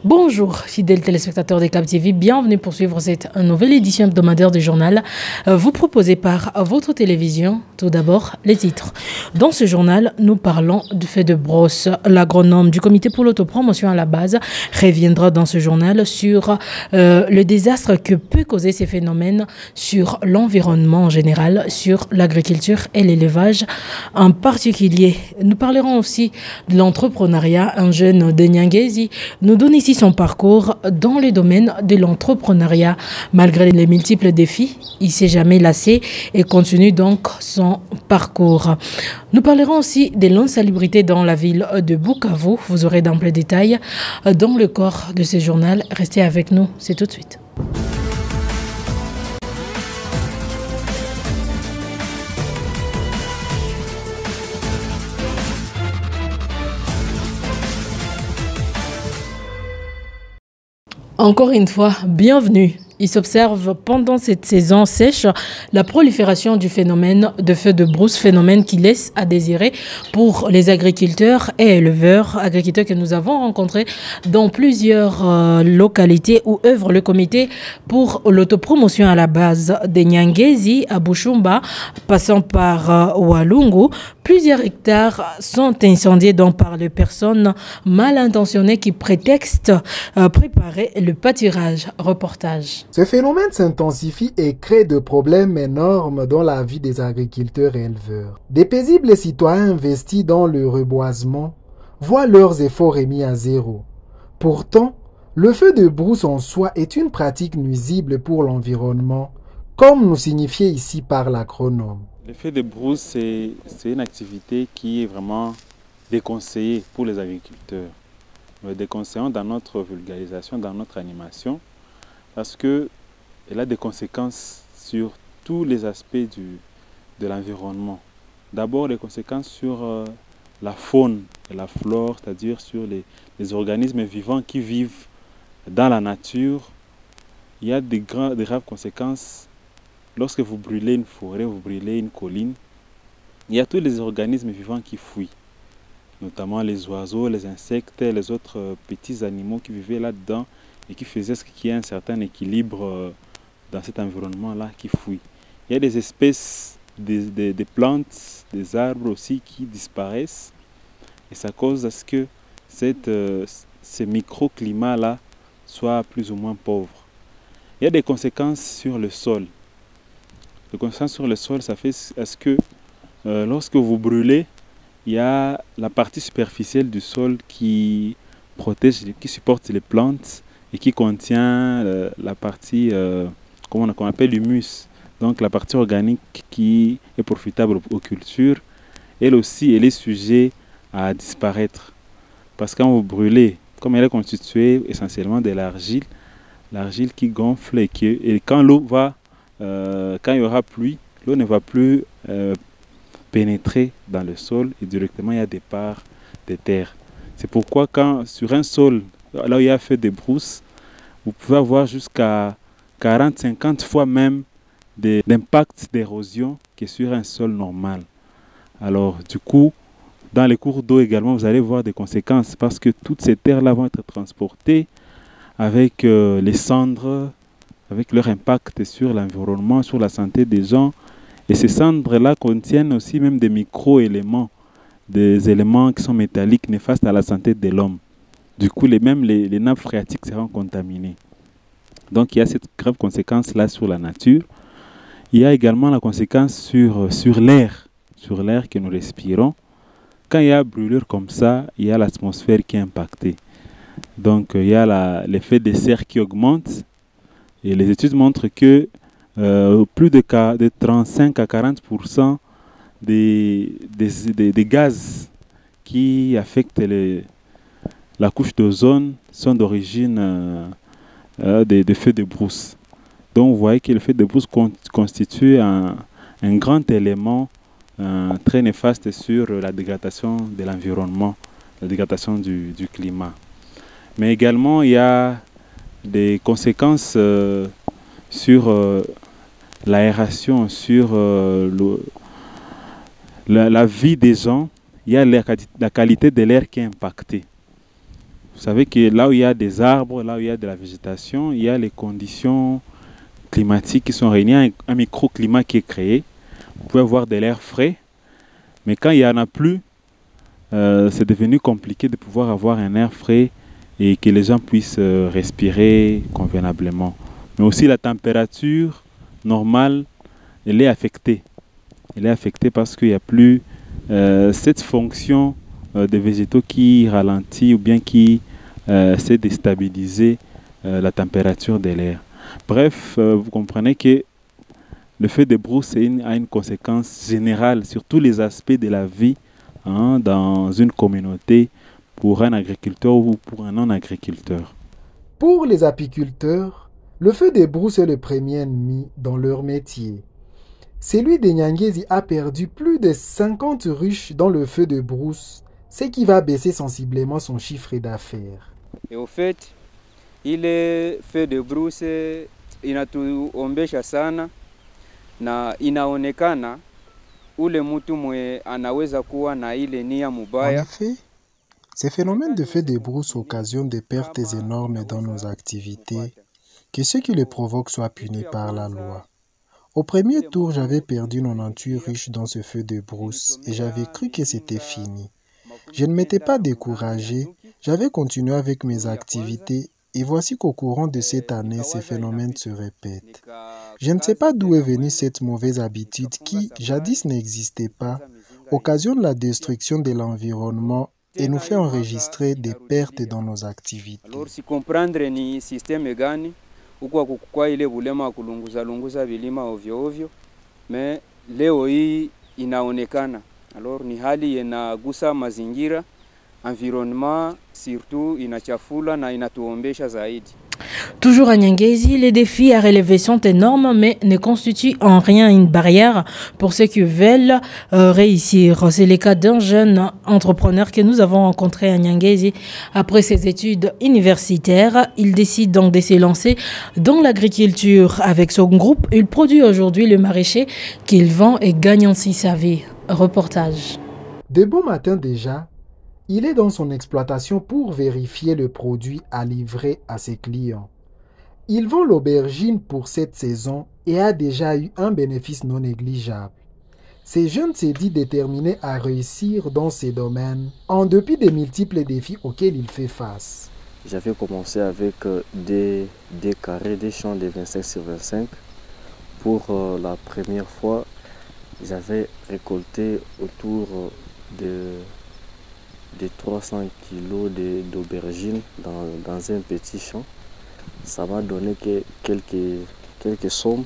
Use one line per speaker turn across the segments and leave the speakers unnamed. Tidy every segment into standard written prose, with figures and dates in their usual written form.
Bonjour, fidèles téléspectateurs des Cap TV, bienvenue pour suivre cette nouvelle édition hebdomadaire du journal vous proposé par votre télévision. Tout d'abord, les titres. Dans ce journal, nous parlons du fait de brosse. L'agronome du comité pour l'autopromotion à la base reviendra dans ce journal sur le désastre que peut causer ces phénomènes sur l'environnement en général, sur l'agriculture et l'élevage en particulier. Nous parlerons aussi de l'entrepreneuriat. Un jeune de Nyangezi nous donne ici son parcours dans le domaine de l'entrepreneuriat. Malgré les multiples défis, il ne s'est jamais lassé et continue donc son parcours. Nous parlerons aussi de l'insalubrité dans la ville de Bukavu. Vous aurez d'amples détails dans le corps de ce journal. Restez avec nous, c'est tout de suite. Encore une fois, bienvenue. Il s'observe pendant cette saison sèche la prolifération du phénomène de feu de brousse, phénomène qui laisse à désirer pour les agriculteurs et éleveurs, agriculteurs que nous avons rencontrés dans plusieurs localités où œuvre le comité pour l'autopromotion à la base de Nyangezi à Bushumba, passant par Walungu. Plusieurs hectares sont incendiés donc par les personnes mal intentionnées qui prétextent préparer le pâturage. Reportage.
Ce phénomène s'intensifie et crée de problèmes énormes dans la vie des agriculteurs et éleveurs. Des paisibles citoyens investis dans le reboisement voient leurs efforts remis à zéro. Pourtant, le feu de brousse en soi est une pratique nuisible pour l'environnement, comme nous signifiait ici par l'agronome.
Le feu de brousse, c'est une activité qui est vraiment déconseillée pour les agriculteurs. Nous le déconseillons dans notre vulgarisation, dans notre animation, parce qu'elle a des conséquences sur tous les aspects de l'environnement. D'abord, les conséquences sur la faune et la flore, c'est-à-dire sur les organismes vivants qui vivent dans la nature. Il y a des graves conséquences lorsque vous brûlez une forêt, vous brûlez une colline. Il y a tous les organismes vivants qui fuient, notamment les oiseaux, les insectes, les autres petits animaux qui vivaient là-dedans et qui faisaient ce qu'il y ait un certain équilibre dans cet environnement-là qui fuit. Il y a des espèces, des plantes, des arbres aussi qui disparaissent et ça cause à ce que ces microclimats-là soient plus ou moins pauvres. Il y a des conséquences sur le sol. Les conséquences sur le sol, ça fait à ce que lorsque vous brûlez, il y a la partie superficielle du sol qui protège, qui supporte les plantes et qui contient la partie qu'on appelle l'humus, donc la partie organique qui est profitable aux cultures. Elle aussi, elle est sujet à disparaître. Parce que quand vous brûlez, comme elle est constituée essentiellement de l'argile qui gonfle et quand l'eau va, quand il y aura pluie, l'eau ne va plus pénétrer dans le sol et directement il y a des parts de terre. C'est pourquoi quand sur un sol, là où il y a fait des brousses, vous pouvez avoir jusqu'à 40-50 fois même d'impact d'érosion que sur un sol normal. Alors du coup, dans les cours d'eau également, vous allez voir des conséquences parce que toutes ces terres-là vont être transportées avec les cendres, avec leur impact sur l'environnement, sur la santé des gens. Et ces cendres-là contiennent aussi même des micro-éléments, des éléments qui sont métalliques néfastes à la santé de l'homme. Du coup, même les nappes phréatiques seront contaminées. Donc, il y a cette grave conséquence-là sur la nature. Il y a également la conséquence sur l'air que nous respirons. Quand il y a brûlure comme ça, il y a l'atmosphère qui est impactée. Donc, il y a l'effet de serre qui augmente. Et les études montrent que plus de 35 à 40% des gaz qui affectent la couche d'ozone sont d'origine des feux de brousse. Donc vous voyez que le feu de brousse constitue un grand élément très néfaste sur la dégradation de l'environnement, la dégradation du climat. Mais également il y a des conséquences sur l'aération, sur la vie des gens. Il y a la qualité de l'air qui est impactée. Vous savez que là où il y a des arbres, là où il y a de la végétation, il y a les conditions climatiques qui sont réunies, un microclimat qui est créé. Vous pouvez avoir de l'air frais, mais quand il n'y en a plus, c'est devenu compliqué de pouvoir avoir un air frais et que les gens puissent respirer convenablement. Mais aussi la température normale, elle est affectée. Elle est affectée parce qu'il n'y a plus cette fonction des végétaux qui ralentit ou bien qui sait déstabiliser la température de l'air. Bref, vous comprenez que le feu de brousse a une conséquence générale sur tous les aspects de la vie dans une communauté pour un agriculteur ou pour un non-agriculteur.
Pour les apiculteurs, le feu de brousse est le premier ennemi dans leur métier. Celui de Nyangezi a perdu plus de 50 ruches dans le feu de brousse, ce qui va baisser sensiblement son chiffre d'affaires.
Et au fait, ile feu de brousse inatuombesha sana na inaonekana ule mtu mwe anaweza kuwa na ile nia mubaya.
En effet, ces phénomènes de feu de brousse occasionnent des pertes énormes dans nos activités, que ceux qui les provoquent soient punis par la loi. Au premier tour, j'avais perdu 98 ruches dans ce feu de brousse et j'avais cru que c'était fini. Je ne m'étais pas découragé, j'avais continué avec mes activités et voici qu'au courant de cette année, ces phénomènes se répètent. Je ne sais pas d'où est venue cette mauvaise habitude qui, jadis, n'existait pas, occasionne la destruction de l'environnement et nous fait enregistrer des pertes dans nos activités.
Alors, si comprendre ni système gani, huko kukua ile bulema wa kulunguza vilima ovyo ovyo, me leo hii inaonekana. Alors, ni hali inagusa mazingira, environnement, surtout inachafula na inatuombesha zaidi.
Toujours à Nyangezi, les défis à relever sont énormes, mais ne constituent en rien une barrière pour ceux qui veulent réussir. C'est le cas d'un jeune entrepreneur que nous avons rencontré à Nyangezi. Après ses études universitaires, il décide donc de se lancer dans l'agriculture. Avec son groupe, il produit aujourd'hui le maraîcher qu'il vend et gagne ainsi sa vie. Reportage.
De bon matin déjà, il est dans son exploitation pour vérifier le produit à livrer à ses clients. Il vend l'aubergine pour cette saison et a déjà eu un bénéfice non négligeable. Ce jeune s'est dit déterminé à réussir dans ces domaines, en dépit des multiples défis auxquels il fait face.
J'avais commencé avec des carrés, des champs de 25 sur 25. Pour la première fois, j'avais récolté autour de 300 kilos d'aubergines dans un petit champ. Ça m'a donné quelques sommes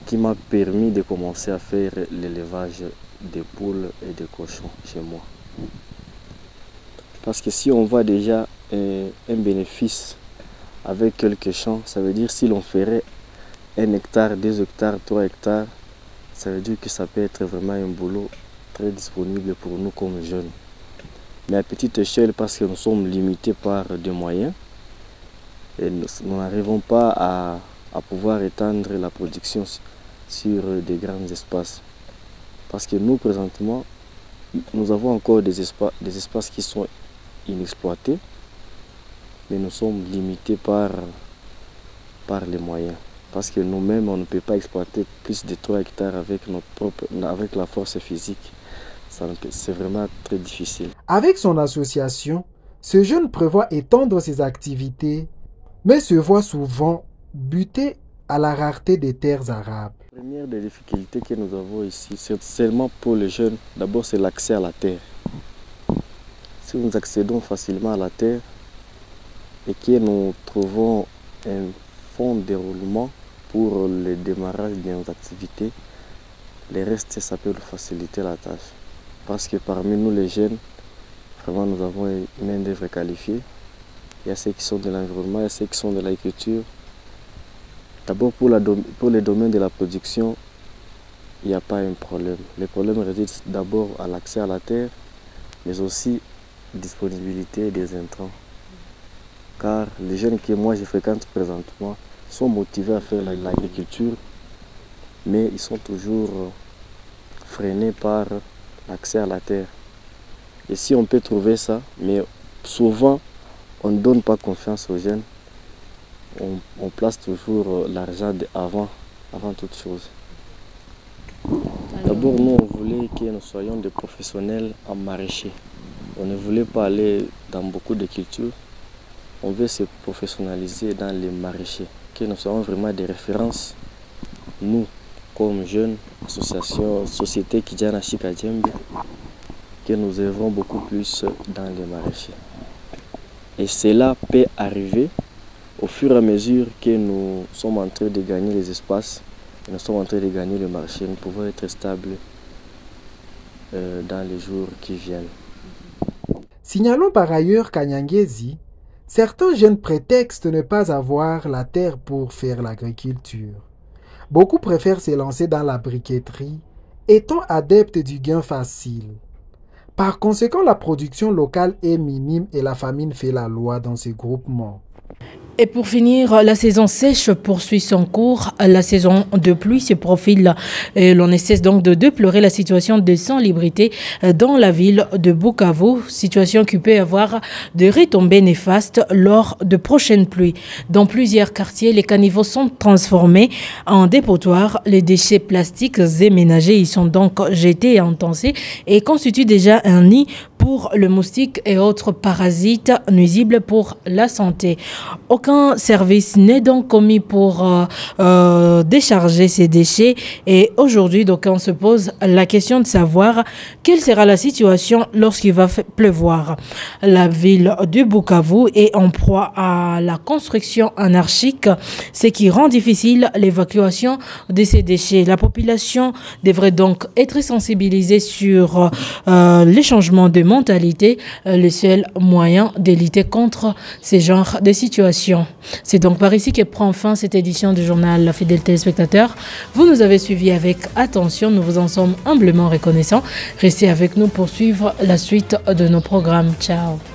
qui m'ont permis de commencer à faire l'élevage des poules et des cochons chez moi. Parce que si on voit déjà un bénéfice avec quelques champs, ça veut dire si l'on ferait 1 hectare, 2 hectares, 3 hectares, ça veut dire que ça peut être vraiment un boulot très disponible pour nous comme jeunes. Mais à petite échelle, parce que nous sommes limités par des moyens, et nous n'arrivons pas à pouvoir étendre la production sur des grands espaces. Parce que nous, présentement, nous avons encore des espaces qui sont inexploités, mais nous sommes limités par les moyens. Parce que nous-mêmes, on ne peut pas exploiter plus de 3 hectares avec la force physique. C'est vraiment très difficile.
Avec son association, ce jeune prévoit étendre ses activités, mais se voit souvent buté à la rareté des terres arables.
La première des difficultés que nous avons ici, c'est seulement pour les jeunes. D'abord, c'est l'accès à la terre. Si nous accédons facilement à la terre et que nous trouvons un fonds de déroulement pour le démarrage de nos activités, le reste, ça peut nous faciliter la tâche. Parce que parmi nous, les jeunes, vraiment, nous avons une main-d'œuvre qualifiée. Il y a ceux qui sont de l'environnement, il y a ceux qui sont de l'agriculture. D'abord, pour les domaines de la production, il n'y a pas un problème. Le problème réside d'abord à l'accès à la terre, mais aussi disponibilité des intrants. Car les jeunes que moi je fréquente présentement sont motivés à faire l'agriculture, mais ils sont toujours freinés par l'accès à la terre. Et si on peut trouver ça, mais souvent on ne donne pas confiance aux jeunes. On place toujours l'argent avant toute chose. D'abord, nous, on voulait que nous soyons des professionnels en maraîcher. On ne voulait pas aller dans beaucoup de cultures. On veut se professionnaliser dans les maraîchers, que nous soyons vraiment des références, nous, comme jeunes, associations, société Kijana Shika Djembe, que nous œuvrons beaucoup plus dans les maraîchers. Et cela peut arriver au fur et à mesure que nous sommes en train de gagner les espaces, nous sommes en train de gagner le marché, nous pouvons être stables dans les jours qui viennent.
Signalons par ailleurs qu'à Nyangezi, certains jeunes prétextent ne pas avoir la terre pour faire l'agriculture. Beaucoup préfèrent se lancer dans la briqueterie, étant adeptes du gain facile. Par conséquent, la production locale est minime et la famine fait la loi dans ces groupements.
Et pour finir, la saison sèche poursuit son cours. La saison de pluie se profile. L'on ne cesse donc de déplorer la situation de sans-liberté dans la ville de Bukavu, situation qui peut avoir des retombées néfastes lors de prochaines pluies. Dans plusieurs quartiers, les caniveaux sont transformés en dépotoirs. Les déchets plastiques et ménagers y sont donc jetés et entassés et constituent déjà un nid pour le moustique et autres parasites nuisibles pour la santé. Aucun service n'est donc commis pour décharger ces déchets et aujourd'hui, donc, on se pose la question de savoir quelle sera la situation lorsqu'il va pleuvoir. La ville de Bukavu est en proie à la construction anarchique, ce qui rend difficile l'évacuation de ces déchets. La population devrait donc être sensibilisée sur les changements de mentalité, le seul moyen de lutter contre ces genres de situations. C'est donc par ici que prend fin cette édition du journal Fidèles téléspectateurs. Vous nous avez suivis avec attention, nous vous en sommes humblement reconnaissants. Restez avec nous pour suivre la suite de nos programmes. Ciao.